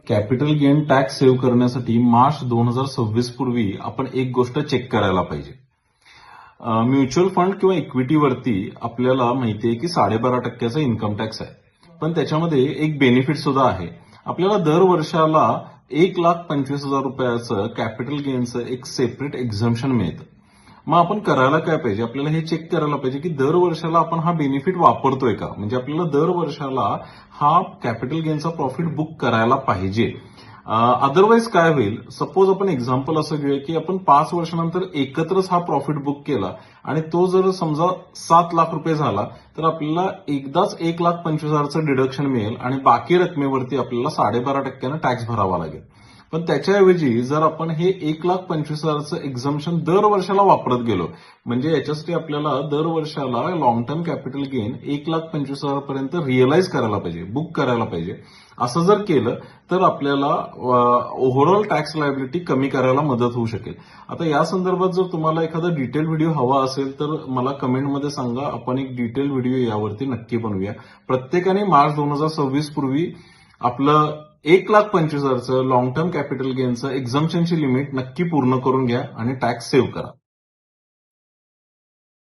Capital gain tax save करण्यासाठी मार्च 2026 पूर्वी आपण एक गोष्ट चेक करायला पाहिजे. म्युच्युअल फंड किंवा इक्विटीवरती आपल्याला माहिती आहे की 12.5% इन्कम टॅक्स आहे. पण त्याच्यामध्ये एक बेनिफिट सुद्धा आहे. आपल्याला दर वर्षाला 1,25,000 रुपयाचं कॅपिटल गेनचं एक सेपरेट एक्झम्पशन मिळतं. मग आपण करायला काय पाहिजे, आपल्याला हे चेक करायला पाहिजे की दर वर्षाला आपण हा बेनिफिट वापरतोय का, म्हणजे आपल्याला दर वर्षाला हा कॅपिटल गेनचा प्रॉफिट बुक करायला पाहिजे. अदरवाईज काय होईल, सपोज आपण एक्झाम्पल असं घेऊया की आपण 5 वर्षानंतर एकत्रच हा प्रॉफिट बुक केला आणि तो जर समजा 7 लाख रुपये झाला तर आपल्याला एकदाच 1,25,000चं डिडक्शन मिळेल आणि बाकी रकमेवरती आपल्याला 12.5% टॅक्स भरावा लागेल. पण त्याच्याऐवजी जर आपण हे 1,25,000चं एक्झम्पशन दर वर्षाला वापरत गेलो, म्हणजे याच्यासाठी आपल्याला दर वर्षाला लॉंग टर्म कॅपिटल गेन 1,25,000 पर्यंत रिअलाइज करायला पाहिजे, बुक करायला पाहिजे. असं जर केलं तर आपल्याला ओव्हरऑल टॅक्स लायबिलिटी कमी करायला मदत होऊ शकेल. आता या संदर्भात जर तुम्हाला एखादा डिटेल व्हिडिओ हवा असेल तर मला कमेंटमध्ये सांगा, आपण एक डिटेल व्हिडिओ यावरती नक्की बनवूया. प्रत्येकाने मार्च 2026 पूर्वी आपलं 1,25,000चं लॉंग टर्म कॅपिटल गेनचं एक्झम्पशनची लिमिट नक्की पूर्ण करून घ्या आणि टॅक्स सेव्ह करा.